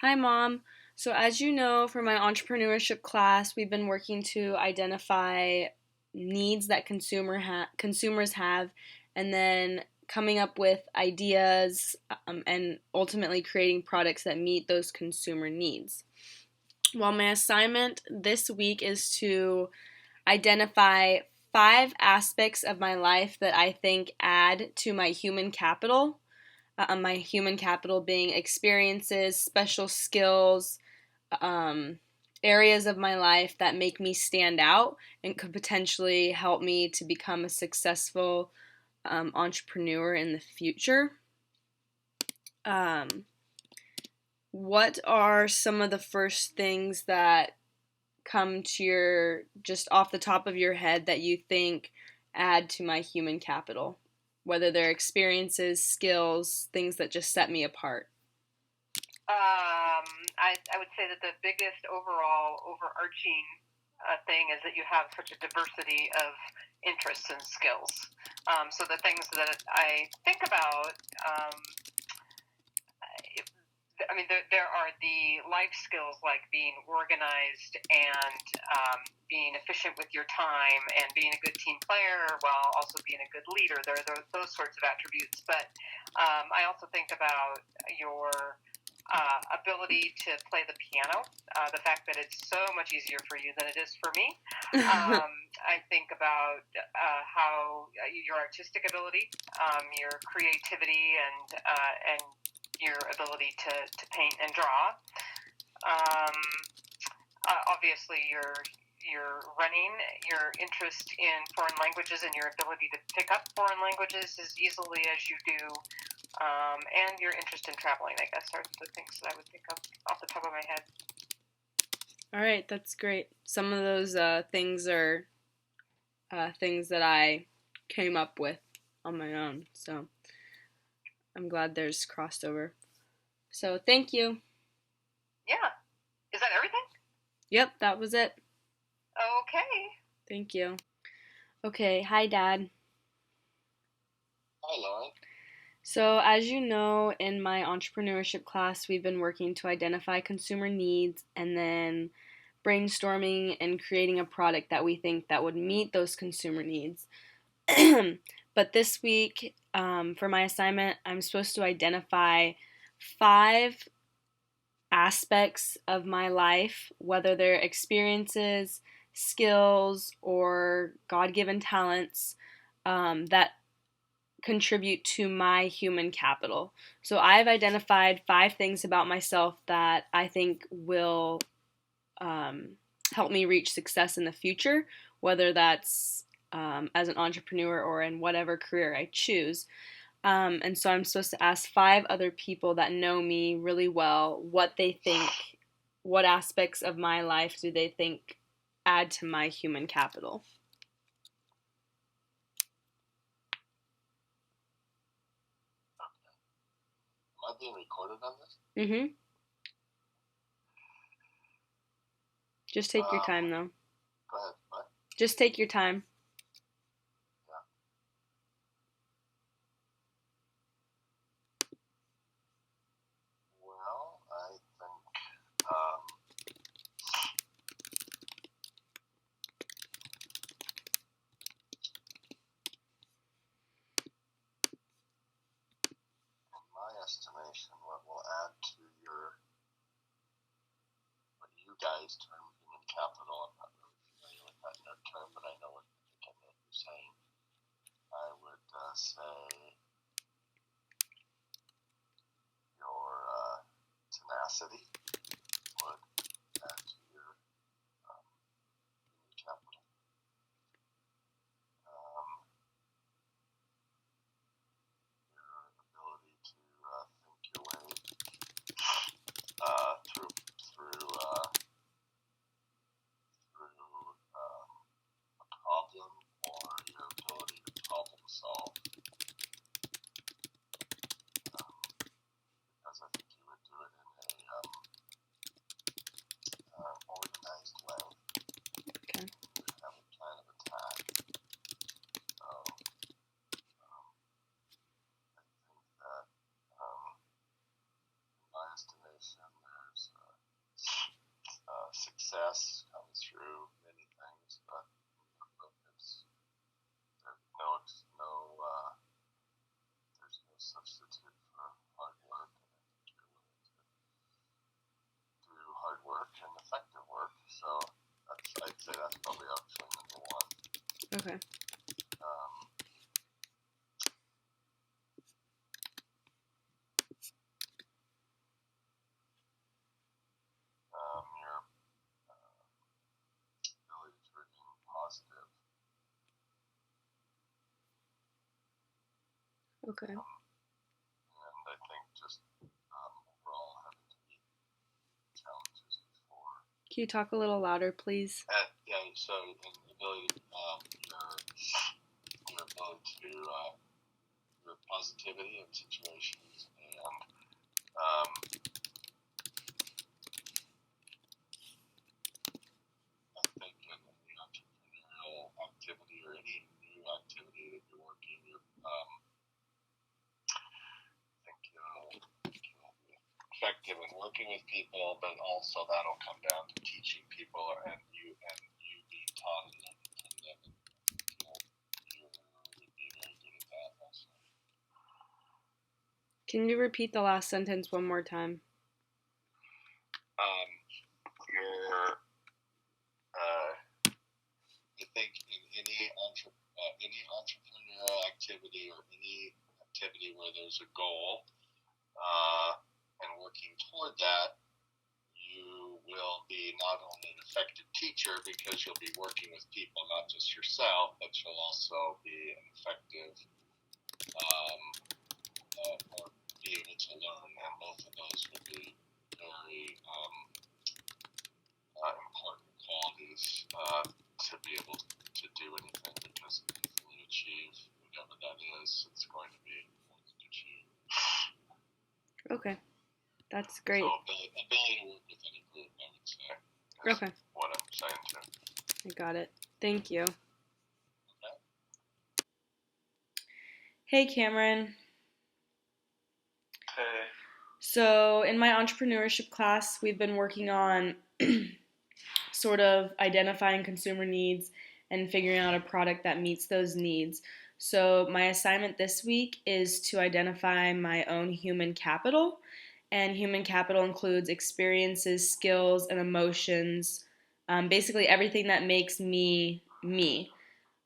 Hi, Mom. So, as you know, for my entrepreneurship class, we've been working to identify needs that consumers have, and then coming up with ideas and ultimately creating products that meet those consumer needs. Well, my assignment this week is to identify 5 aspects of my life that I think add to my human capital. My human capital being experiences, special skills, um, areas of my life that make me stand out and could potentially help me to become a successful entrepreneur in the future. Um, what are some of the first things that come to your just off the top of your head that you think add to my human capital? Whether they're experiences, skills, things that just set me apart. I would say that the biggest overall overarching thing is that you have such a diversity of interests and skills. So the things that I think about, I mean, there are the life skills like being organized and being efficient with your time and being a good team player while also being a good leader. There are those sorts of attributes. But I also think about your ability to play the piano, the fact that it's so much easier for you than it is for me. I think about how your artistic ability, your creativity, and your ability to paint and draw. Um, Obviously, your running, your interest in foreign languages, and your ability to pick up foreign languages as easily as you do, and your interest in traveling, I guess, are the things that I would think of off the top of my head. All right, that's great. Some of those things are things that I came up with on my own, so I'm glad there's crossover. So thank you. Yeah. Is that everything? Yep, that was it. Okay. Thank you. Okay, hi, Dad. Hi, Lauren. So, as you know, in my entrepreneurship class, we've been working to identify consumer needs and then brainstorming and creating a product that we think that would meet those consumer needs. But this week, for my assignment, I'm supposed to identify 5 aspects of my life, whether they're experiences, skills, or God given talents, that contribute to my human capital. So I've identified 5 things about myself that I think will um, help me reach success in the future, whether that's as an entrepreneur or in whatever career I choose. And so I'm supposed to ask 5 other people that know me really well what they think, what aspects of my life do they think add to my human capital. Am I being recorded on this? Mm-hmm. Just take your time, though. Go ahead. What? Just take your time. Yeah. Well, I think in my estimation, what will add to what you guys term human capital, I'm not really familiar with that term, but I know what you're saying. I would say your tenacity would add to your human capital. Your ability to think your way through a problem, or your ability to problem solve, because I think you would do it in a organized way. Okay. You would have a plan of attack. So I think that, in my estimation, there's success comes through many things, but there's no substitute for hard work. And you're willing to do hard work and effective work. So I'd say that's probably actually number one. Okay. Your ability to remain positive. Okay. And I think just overall having to meet challenges before. Can you talk a little louder, please? Yeah, so the ability, your ability to, your positivity in situations, and I think in the entrepreneurial activity or any new activity that you're working, I think you'll be effective in working with people, but also that'll come down to teaching people and you being taught and them. You would be very good at that also. Can you repeat the last sentence one more time? I think in any entrepreneurial activity or any activity where there's a goal and working toward that, you will be not only an effective teacher because you'll be working with people, not just yourself, but you'll also be an effective or be able to learn, and both of those will be very important qualities to be able to do anything, because if you fully achieve whatever that is, it's going to be important to achieve. Okay. That's great. So ability to work with any group, I would say, is Okay. what I'm saying too. I got it. Thank you. Okay. Hey, Cameron. Hey. So in my entrepreneurship class, we've been working on sort of identifying consumer needs and figuring out a product that meets those needs. So my assignment this week is to identify my own human capital. And human capital includes experiences, skills, and emotions, basically everything that makes me me.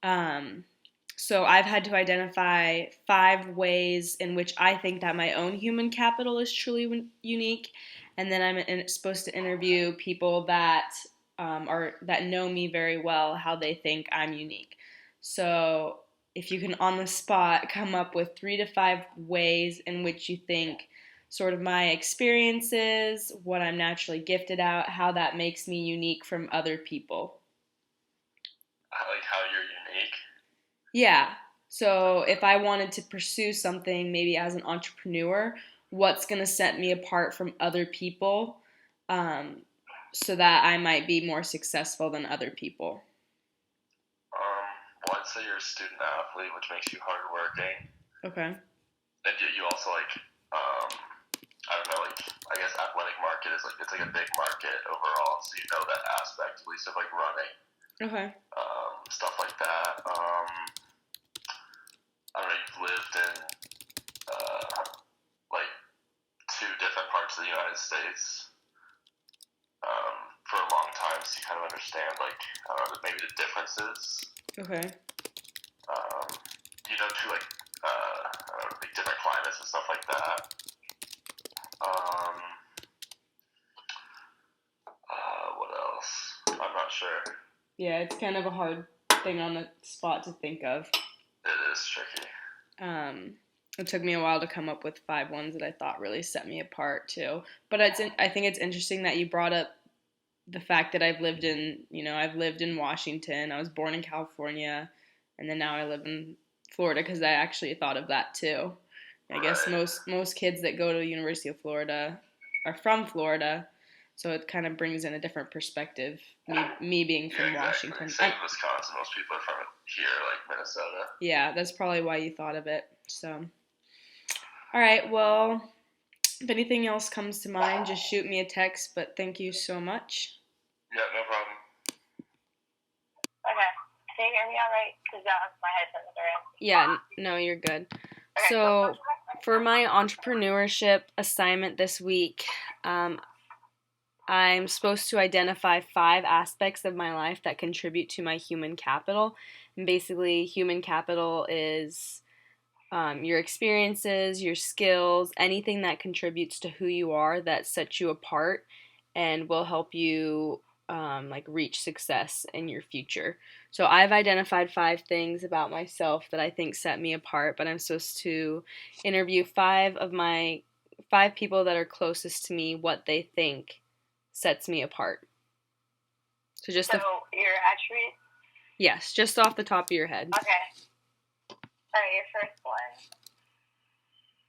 So I've had to identify 5 ways in which I think that my own human capital is truly unique, and then I'm supposed to interview people that that know me very well, how they think I'm unique. So if you can on the spot come up with 3 to 5 ways in which you think sort of my experiences, what I'm naturally gifted at, how that makes me unique from other people. Like how you're unique? Yeah. So if I wanted to pursue something maybe as an entrepreneur, what's going to set me apart from other people so that I might be more successful than other people? Well, I'd say you're a student athlete, which makes you hardworking. Okay. And you also I don't know, I guess athletic market is it's a big market overall, so you know that aspect, at least of running. Okay. Stuff like that. I don't know, you've lived in 2 different parts of the United States for a long time, so you kind of understand I don't know, maybe the differences. Okay. You know, too, I don't know, different climates and stuff like that. What else? I'm not sure. Yeah, it's kind of a hard thing on the spot to think of. It is tricky. It took me a while to come up with 5 ones that I thought really set me apart too. But I think it's interesting that you brought up the fact that I've lived in Washington. I was born in California, and then now I live in Florida, because I actually thought of that too. I guess most kids that go to the University of Florida are from Florida, so it kind of brings in a different perspective. Me being from Washington. Same in Wisconsin. Most people are from here, like Minnesota. Yeah, that's probably why you thought of it. So, all right. Well, if anything else comes to mind, just shoot me a text. But thank you so much. Yeah, no problem. Okay. Can you hear me all right? Because my headphones are in. Yeah, no, you're good. Okay, So, for my entrepreneurship assignment this week, I'm supposed to identify 5 aspects of my life that contribute to my human capital. And basically, human capital is your experiences, your skills, anything that contributes to who you are that sets you apart and will help you reach success in your future. So I've identified 5 things about myself that I think set me apart, but I'm supposed to interview 5 people that are closest to me, what they think sets me apart. So your attributes? Yes, just off the top of your head. Okay. Alright, your first one.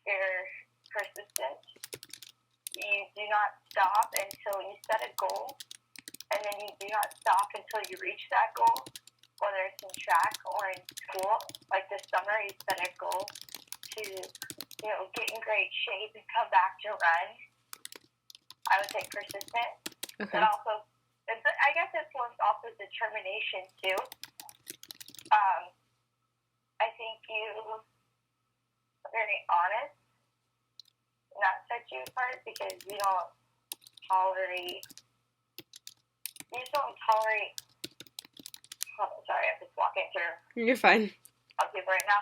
You're persistent. You do not stop until you set a goal, and then you do not stop until you reach that goal, whether it's in track or in school. Like this summer, you set a goal to, get in great shape and come back to run. I would say persistent. Okay. But also, I guess this one's also determination too. I think you are very honest, and that sets you apart because you just don't tolerate. Oh, sorry, I'm just walking through. You're fine. People right now.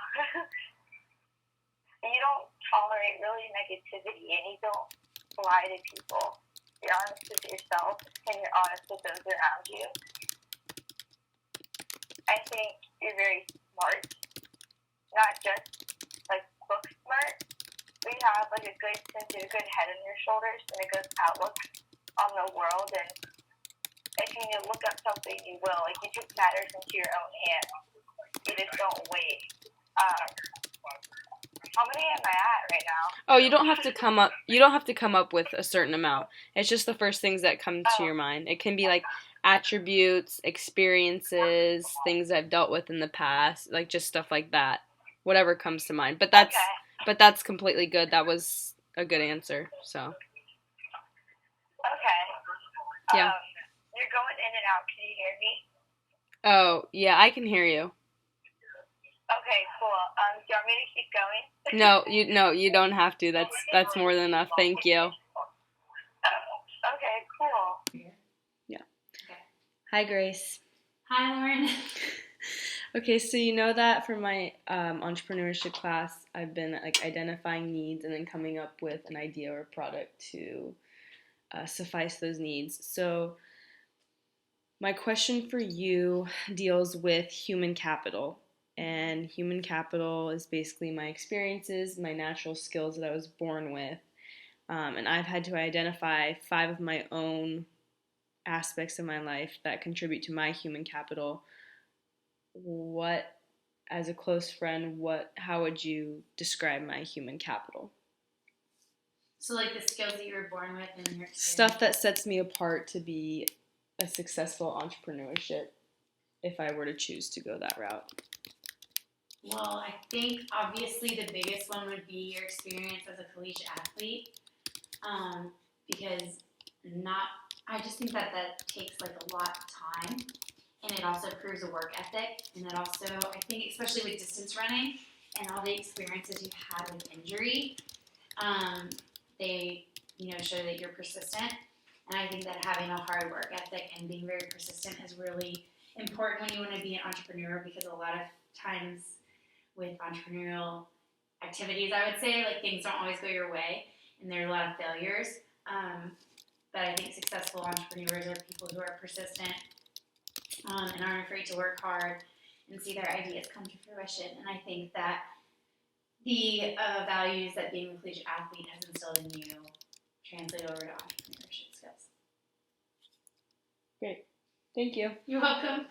You don't tolerate really negativity, and you don't lie to people. You're honest with yourself, and you're honest with those around you. I think you're very smart, not just book smart. But you have a good sense, a good head on your shoulders, and a good outlook on the world. And if you need to look up something, you will. You take matters into your own hands. You just don't wait. How many am I at right now? Oh, you don't have to come up with a certain amount. It's just the first things that come to your mind. It can be attributes, experiences, things I've dealt with in the past, just stuff like that. Whatever comes to mind. But that's completely good. That was a good answer. So. Okay. Yeah. You're going in and out. Can you hear me? Oh, yeah, I can hear you. Okay, cool. Do you want me to keep going? No, you don't have to. That's more than enough. Thank you. Okay, cool. Yeah. Okay. Hi, Grace. Hi, Lauren. Okay, so you know that for my entrepreneurship class, I've been identifying needs and then coming up with an idea or product to suffice those needs. So my question for you deals with human capital. And human capital is basically my experiences, my natural skills that I was born with. And I've had to identify 5 of my own aspects of my life that contribute to my human capital. As a close friend, how would you describe my human capital? So the skills that you were born with and your experience? Stuff that sets me apart to be a successful entrepreneurship if I were to choose to go that route. Well, I think obviously the biggest one would be your experience as a collegiate athlete, because I just think that takes a lot of time, and it also proves a work ethic, and it also, I think, especially with distance running and all the experiences you've had with injury, they show that you're persistent, and I think that having a hard work ethic and being very persistent is really important when you want to be an entrepreneur, because a lot of times with entrepreneurial activities, I would say, things don't always go your way, and there are a lot of failures. But I think successful entrepreneurs are people who are persistent and aren't afraid to work hard and see their ideas come to fruition. And I think that the values that being a collegiate athlete has instilled in you translate over to entrepreneurship skills. Great. Thank you. You're welcome.